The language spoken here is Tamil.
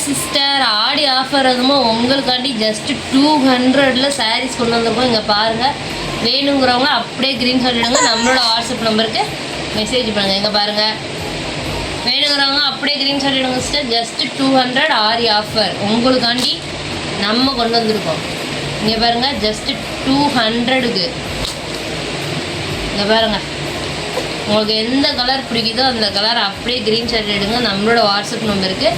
சிஸ்டர் ஆடி ஆஃபர் அதுமோ உங்களுக்காண்டி ஜஸ்ட் 200ல் சாரீஸ் கொண்டு வந்திருக்கோம். இங்கே பாருங்கள், வேணுங்கிறவங்க அப்படியே க்ரீன் சொல்லிடுங்க. நம்மளோட வாட்ஸ்அப் நம்பருக்கு மெசேஜ் பண்ணுங்கள். இங்கே பாருங்கள், வேணுங்கிறவங்க அப்படியே க்ரீன் சொல்லிடுங்க சிஸ்டர். ஜஸ்ட் 200 ஆடி ஆஃபர் உங்களுக்காண்டி நம்ம கொண்டு வந்திருக்கோம். இங்கே பாருங்கள், ஜஸ்ட் 200க்கு. இங்கே பாருங்கள், உங்களுக்கு எந்த கலர் பிடிக்குதோ அந்த கலர் அப்படியே க்ரீன் ஷர்ட் எடுங்க. நம்மளோட வாட்ஸ்அப் நம்பருக்கு